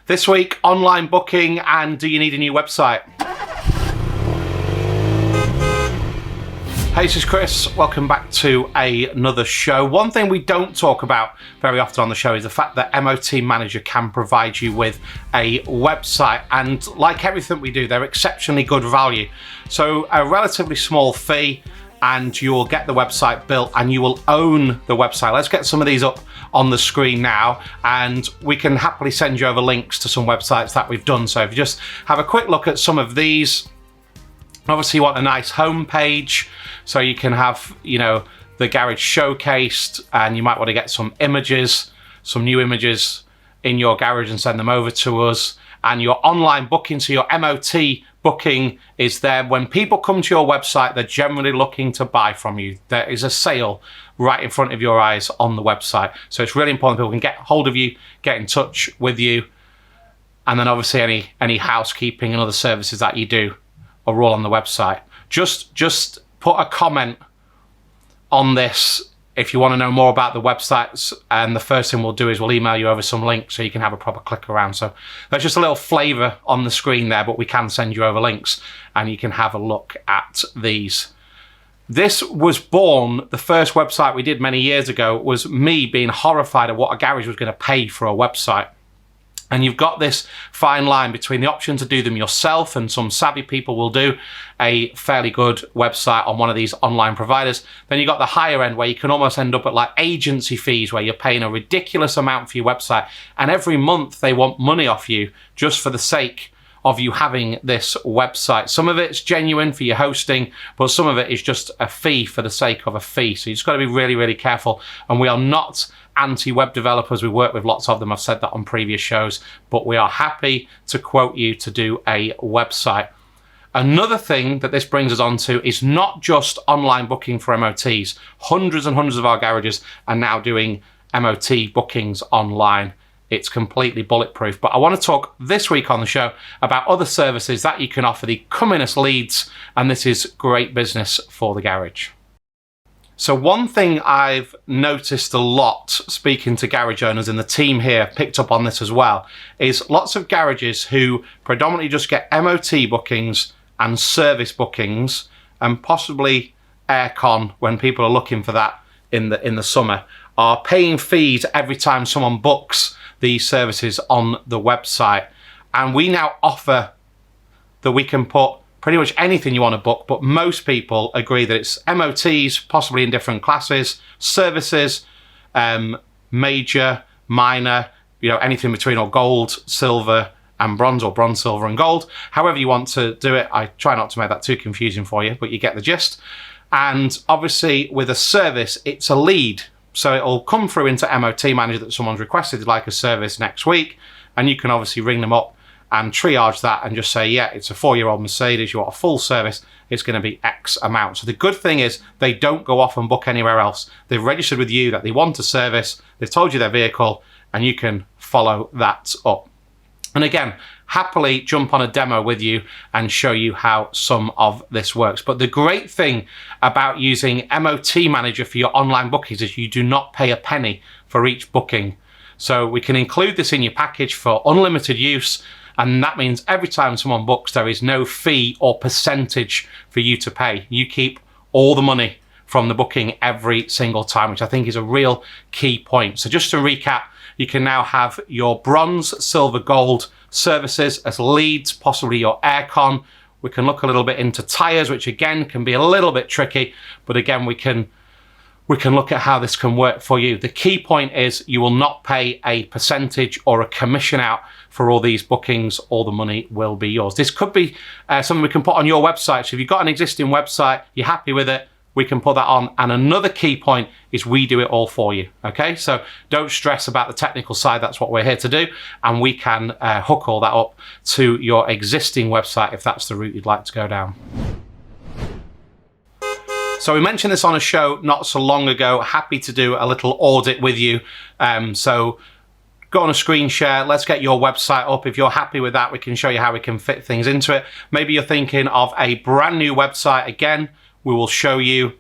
This week, online booking and do you need a new website? Hey, this is Chris. Welcome back to another show. One thing we don't talk about very often on the show is the fact that MOT Manager can provide you with a website, and like everything we do, they're exceptionally good value. So a relatively small fee and you will get the website built and you will own the website. Let's get some of these up on the screen now and we can happily send you over links to some websites that we've done. So if you just have a quick look at some of these, obviously you want a nice home page so you can have, the garage showcased, and you might want to get some images, some new images in your garage and send them over to us. And your online booking, so your MOT booking is there. When people come to your website, they're generally looking to buy from you. There is a sale right in front of your eyes on the website. So it's really important people can get hold of you, get in touch with you. And then obviously any housekeeping and other services that you do are all on the website. Just put a comment on this if you want to know more about the websites, and the first thing we'll do is we'll email you over some links so you can have a proper click around. So there's just a little flavour on the screen there, but we can send you over links and you can have a look at these. This was born, the first website we did many years ago was me being horrified at what a garage was going to pay for a website. And you've got this fine line between the option to do them yourself, and some savvy people will do a fairly good website on one of these online providers. Then you've got the higher end where you can almost end up at like agency fees where you're paying a ridiculous amount for your website. And every month they want money off you just for the sake of you having this website. Some of it's genuine for your hosting, but some of it is just a fee for the sake of a fee. So you just got to be really, really careful. And we are not anti-web developers. We work with lots of them. I've said that on previous shows, but we are happy to quote you to do a website. Another thing that this brings us on to is not just online booking for MOTs. Hundreds and hundreds of our garages are now doing MOT bookings online. It's completely bulletproof. But I want to talk this week on the show about other services that you can offer. They come in as leads, and this is great business for the garage. So one thing I've noticed a lot speaking to garage owners, and the team here picked up on this as well, is lots of garages who predominantly just get MOT bookings and service bookings and possibly aircon when people are looking for that in the summer, are paying fees every time someone books these services on the website. And we now offer that we can put pretty much anything you want to book, but most people agree that it's MOTs, possibly in different classes, services, major, minor, anything between, or gold, silver, and bronze, or bronze, silver, and gold. However you want to do it. I try not to make that too confusing for you, but you get the gist. And obviously with a service, it's a lead. So it'll come through into MOT Manager that someone's requested like a service next week, and you can obviously ring them up and triage that and just say, yeah, it's a 4-year-old Mercedes, you want a full service, it's going to be X amount. So the good thing is they don't go off and book anywhere else. They've registered with you that they want a service, they've told you their vehicle, and you can follow that up. And again, happily jump on a demo with you and show you how some of this works. But the great thing about using MOT Manager for your online bookings is you do not pay a penny for each booking. So we can include this in your package for unlimited use. And that means every time someone books, there is no fee or percentage for you to pay. You keep all the money from the booking every single time, which I think is a real key point. So just to recap, you can now have your bronze, silver, gold services as leads, possibly your aircon. We can look a little bit into tires, which again can be a little bit tricky, but again, we can look at how this can work for you. The key point is you will not pay a percentage or a commission out for all these bookings. All the money will be yours. This could be something we can put on your website. So if you've got an existing website, you're happy with it, we can put that on. And another key point is we do it all for you. Okay, so don't stress about the technical side. That's what we're here to do. And we can hook all that up to your existing website if that's the route you'd like to go down. So we mentioned this on a show not so long ago. Happy to do a little audit with you. So go on a screen share. Let's get your website up. If you're happy with that, we can show you how we can fit things into it. Maybe you're thinking of a brand new website. Again, we will show you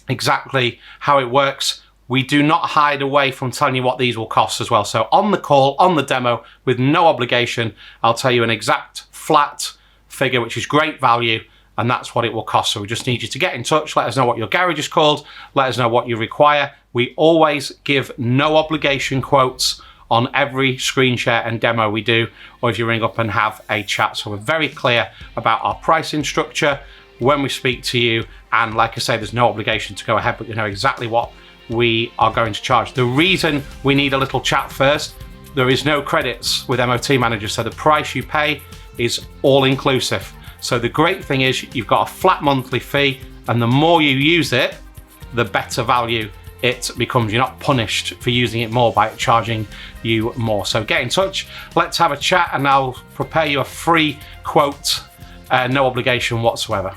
exactly how it works. we do not hide away from telling you what these will cost as well. So on the call, on the demo, with no obligation, I'll tell you an exact flat figure, which is great value, and that's what it will cost. So we just need you to get in touch, let us know what your garage is called, let us know what you require. We always give no obligation quotes on every screen share and demo we do, or if you ring up and have a chat. So we're very clear about our pricing structure when we speak to you, and like I say, there's no obligation to go ahead, but you know exactly what we are going to charge. The reason we need a little chat first, there is no credits with MOT Manager, so the price you pay is all inclusive. So the great thing is you've got a flat monthly fee, and the more you use it, the better value it becomes. You're not punished for using it more by it charging you more. So get in touch, let's have a chat, and I'll prepare you a free quote, no obligation whatsoever.